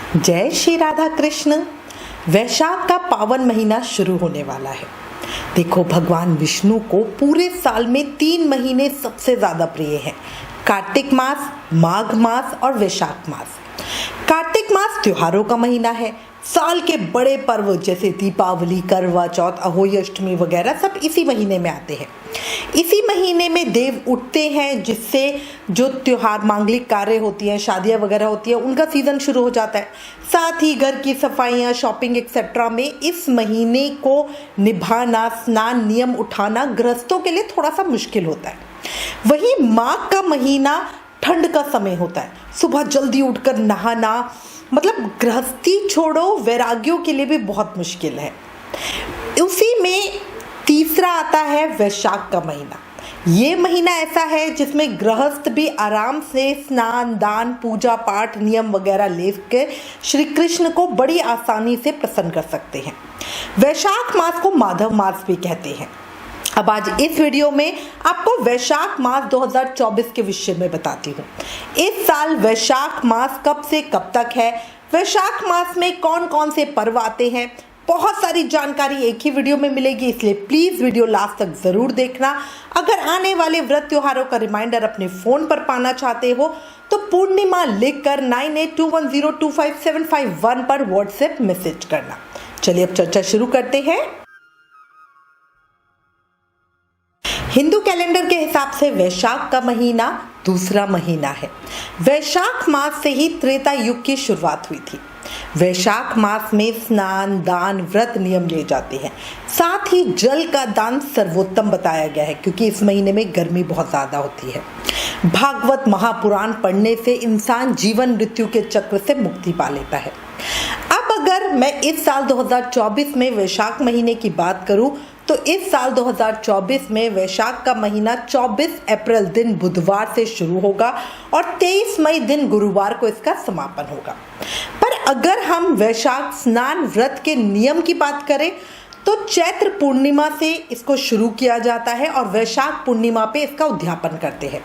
जय श्री राधा कृष्ण। वैशाख का पावन महीना शुरू होने वाला है। देखो, भगवान विष्णु को पूरे साल में 3 महीने सबसे ज्यादा प्रिय हैं। कार्तिक मास, माघ मास और वैशाख मास। कार्तिक मास त्योहारों का महीना है। साल के बड़े पर्व जैसे दीपावली, करवा चौथ, अहोई अष्टमी वगैरह सब इसी महीने में आते हैं। इसी महीने में देव उठते हैं, जिससे जो त्योहार, मांगलिक कार्य होती हैं, शादियां वगैरह होती है, उनका सीजन शुरू हो जाता है। साथ ही घर की सफाइयां, शॉपिंग एक्सेट्रा में इस महीने को निभाना, स्नान नियम उठाना गृहस्थों के लिए थोड़ा सा मुश्किल होता है। वहीं माघ का महीना ठंड का समय होता है। सुबह जल्दी उठकर नहाना, मतलब गृहस्थी छोड़ो, वैरागियों के लिए भी बहुत मुश्किल है। उसी में तीसरा आता है वैशाख का महीना। ये महीना ऐसा है जिसमें गृहस्थ भी आराम से स्नान, दान, पूजा पाठ, नियम वगैरह लेकर श्री कृष्ण को बड़ी आसानी से प्रसन्न कर सकते हैं। वैशाख मास को माधव मास भी कहते हैं। अब आज इस वीडियो में आपको वैशाख मास 2024 के विषय में बताती हूँ। इस साल वैशाख मास कब से कब तक है, वैशाख मास में कौन कौन से पर्व आते हैं, बहुत सारी जानकारी एक ही वीडियो में मिलेगी, इसलिए प्लीज वीडियो लास्ट तक जरूर देखना। अगर आने वाले व्रत त्योहारों का रिमाइंडर अपने फोन पर पाना चाहते हो तो पूर्णिमा लिखकर 9821025751 पर व्हाट्सएप मैसेज करना। चलिए अब चर्चा शुरू करते हैं। हिंदू कैलेंडर के हिसाब से वैशाख का महीना दूसरा महीना है। वैशाख मास से ही त्रेता युग की शुरुआत हुई थी। वैशाख मास में स्नान, दान, व्रत नियम लिए जाते हैं। साथ ही जल का दान सर्वोत्तम बताया गया है, क्योंकि इस महीने में गर्मी बहुत ज्यादा होती है। भागवत महापुराण पढ़ने से इंसान जीवन मृत्यु के चक्र से मुक्ति पा लेता है। अब अगर मैं इस साल 2024 में वैशाख महीने की बात करूं तो इस साल 2024 में वैशाख का महीना 24 अप्रैल दिन बुधवार से शुरू होगा और 23 मई दिन गुरुवार को इसका समापन होगा। पर अगर हम वैशाख स्नान व्रत के नियम की बात करें तो चैत्र पूर्णिमा से इसको शुरू किया जाता है और वैशाख पूर्णिमा पे इसका उद्यापन करते हैं।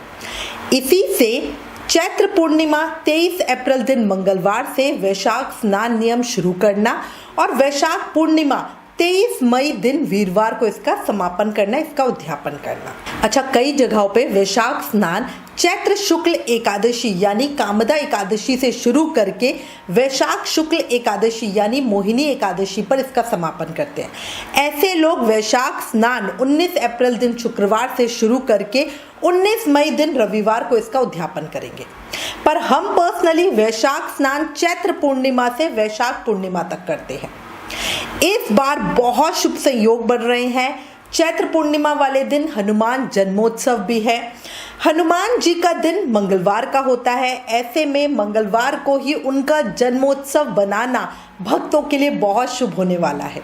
इसी से चैत्र पूर्णिमा 23 अप्रैल दिन मंगलवार से वैशाख स्नान नियम शुरू करना और वैशाख पूर्णिमा 23 मई दिन वीरवार को इसका समापन करना, इसका उद्यापन करना। अच्छा, कई जगहों पे वैशाख स्नान चैत्र शुक्ल एकादशी यानी कामदा एकादशी से शुरू करके वैशाख शुक्ल एकादशी यानी मोहिनी एकादशी पर इसका समापन करते हैं। ऐसे लोग वैशाख स्नान 19 अप्रैल दिन शुक्रवार से शुरू करके 19 मई दिन रविवार को इसका उद्यापन करेंगे। पर हम पर्सनली वैशाख स्नान चैत्र पूर्णिमा से वैशाख पूर्णिमा तक करते हैं। इस बार बहुत शुभ संयोग बन रहे हैं। चैत्र पूर्णिमा वाले दिन हनुमान जन्मोत्सव भी है। हनुमान जी का दिन मंगलवार का होता है। ऐसे में मंगलवार को ही उनका जन्मोत्सव बनाना भक्तों के लिए बहुत शुभ होने वाला है।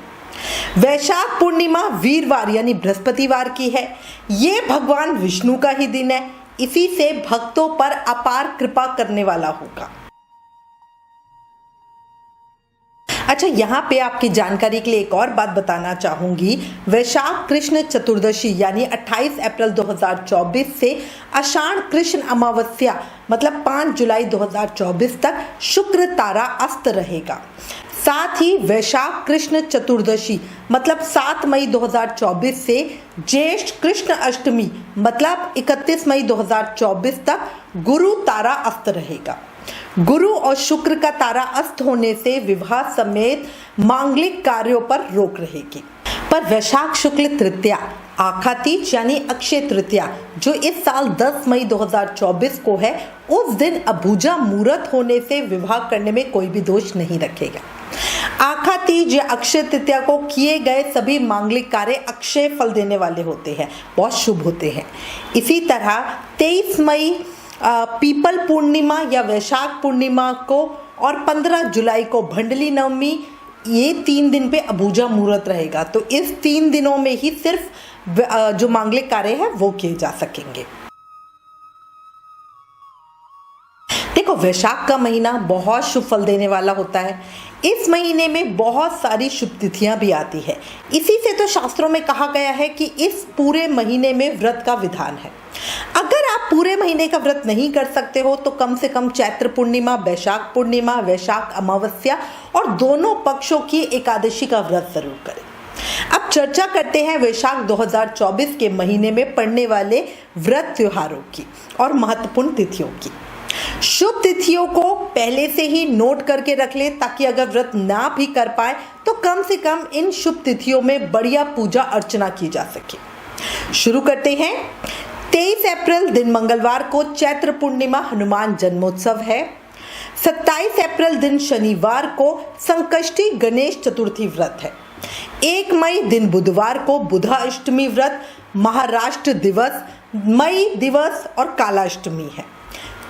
वैशाख पूर्णिमा वीरवार यानी बृहस्पतिवार की है। ये भगवान विष्णु का ही दिन है। इसी से भक्तों पर अपार कृपा करने वाला होगा। अच्छा, यहाँ पे आपकी जानकारी के लिए एक और बात बताना चाहूंगी। वैशाख कृष्ण चतुर्दशी यानी 28 अप्रैल 2024 से आषाढ़ कृष्ण अमावस्या मतलब 5 जुलाई 2024 तक शुक्र तारा अस्त रहेगा। साथ ही वैशाख कृष्ण चतुर्दशी मतलब 7 मई 2024 से ज्येष्ठ कृष्ण अष्टमी मतलब 31 मई 2024 तक गुरु तारा अस्त रहेगा। गुरु और शुक्र का तारा अस्त होने से विवाह समेत मांगलिक कार्यों पर रोक रहेगी। पर वैशाख शुक्ल तृतीया आखातीज यानी अक्षय तृतीया जो इस साल 10 मई 2024 को है, उस दिन अबूझा मुहूर्त होने से विवाह करने में कोई भी दोष नहीं रखेगा। आखातीज या अक्षय तृतीया को किए गए सभी मांगलिक कार्य अक्षय फल देने वाले होते हैं, बहुत शुभ होते हैं। इसी तरह 23 मई पीपल पूर्णिमा या वैशाख पूर्णिमा को और 15 जुलाई को भंडली नवमी, ये 3 दिन पे अबूझा मुहूर्त रहेगा। तो इस 3 दिनों में ही सिर्फ जो मांगलिक कार्य है वो किए जा सकेंगे। देखो, वैशाख का महीना बहुत शुभ फल देने वाला होता है। इस महीने में बहुत सारी शुभ तिथियां भी आती है। इसी से तो शास्त्रों में कहा गया है कि इस पूरे महीने में व्रत का विधान है। अगर आप पूरे महीने का व्रत नहीं कर सकते हो तो कम से कम चैत्र पूर्णिमा, वैशाख अमावस्या और दोनों पक्षों की एकादशी का व्रत जरूर करें। अब चर्चा करते हैं वैशाख 2024 के महीने में पड़ने वाले व्रत त्योहारों की और महत्वपूर्ण तिथियों की। शुभ तिथियों को पहले से ही नोट करके रख ले ताकि अगर व्रत ना भी कर पाए तो कम से कम इन शुभ तिथियों में बढ़िया पूजा अर्चना की जा सके। शुरू करते हैं। 23 अप्रैल दिन मंगलवार को चैत्र पूर्णिमा हनुमान जन्मोत्सव है। 27 अप्रैल दिन शनिवार को संकष्टी गणेश चतुर्थी व्रत है। 1 मई दिन बुधवार को बुधा अष्टमी व्रत, महाराष्ट्र दिवस, मई दिवस और कालाष्टमी है।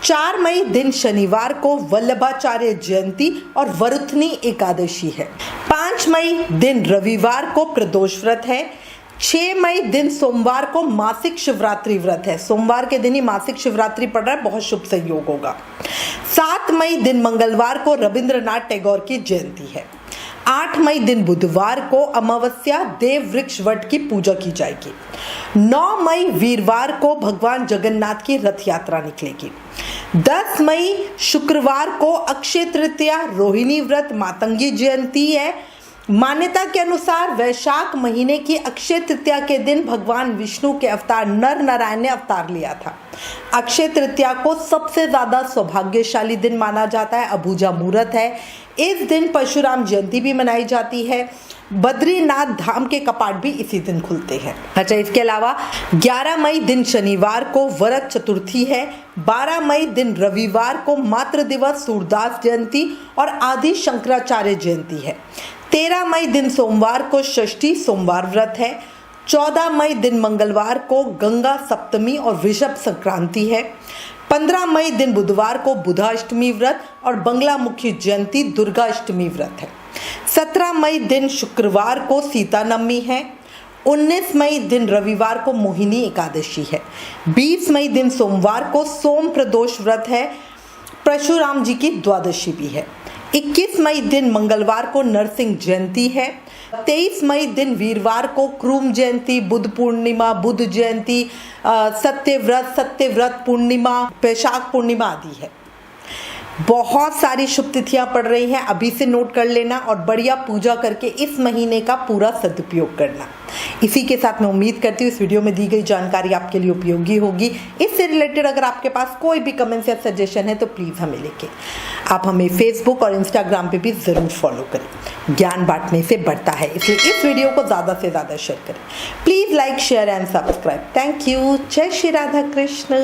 4 मई दिन शनिवार को वल्लभाचार्य जयंती और वरुथनी एकादशी है। 5 मई दिन रविवार को प्रदोष व्रत है। 6 मई दिन सोमवार को मासिक शिवरात्रि व्रत है। सोमवार के दिन ही मासिक शिवरात्रि पड़ रहा है, बहुत शुभ संयोग होगा। 7 मई दिन मंगलवार को रविंद्रनाथ टैगोर की जयंती है। 8 मई दिन बुधवार को अमावस्या देव वृक्ष वट की पूजा की जाएगी। 9 मई वीरवार को भगवान जगन्नाथ की रथ यात्रा निकलेगी। 10 मई शुक्रवार को अक्षय तृतीया रोहिणी व्रत मातंगी जयंती है। मान्यता के अनुसार वैशाख महीने की अक्षय तृतीया के दिन भगवान विष्णु के अवतार नर नारायण ने अवतार लिया था। अक्षय तृतीया को सबसे ज्यादा सौभाग्यशाली दिन माना जाता है। अबूझा मुहूर्त है। इस दिन परशुराम जयंती भी मनाई जाती है। बद्रीनाथ धाम के कपाट भी इसी दिन खुलते हैं। अच्छा, इसके अलावा 11 मई दिन शनिवार को वरद चतुर्थी है। 12 मई दिन रविवार को मातृ दिवस, सूरदास जयंती और आदि शंकराचार्य जयंती है। 13 मई दिन सोमवार को षष्ठी सोमवार व्रत है। 14 मई दिन मंगलवार को गंगा सप्तमी और वृषभ संक्रांति है। 15 मई दिन बुधवार को बुधा अष्टमी व्रत और बंगला मुखी जयंती दुर्गा अष्टमी व्रत है। 17 मई दिन शुक्रवार को सीता नवमी है। 19 मई दिन रविवार को मोहिनी एकादशी है। 20 मई दिन सोमवार को सोम प्रदोष व्रत है। परशुराम जी की द्वादशी भी है। 21 मई दिन मंगलवार को नरसिंह जयंती है। 23 मई दिन वीरवार को क्रूम जयंती, बुध पूर्णिमा, बुध जयंती, सत्यव्रत पूर्णिमा, वैशाख पूर्णिमा आदि है। बहुत सारी शुभ तिथियां पड़ रही हैं, अभी से नोट कर लेना और बढ़िया पूजा करके इस महीने का पूरा सदुपयोग करना। इसी के साथ मैं उम्मीद करती हूँ इस वीडियो में दी गई जानकारी आपके लिए उपयोगी होगी। इससे रिलेटेड अगर आपके पास कोई भी कमेंट्स या सजेशन है तो प्लीज़ हमें लिखें। आप हमें फेसबुक और इंस्टाग्राम पे भी ज़रूर फॉलो करें। ज्ञान बांटने से बढ़ता है, इसलिए इस वीडियो को ज़्यादा से ज़्यादा शेयर करें। Please like, share and subscribe. Thank you. जय श्री राधा कृष्ण।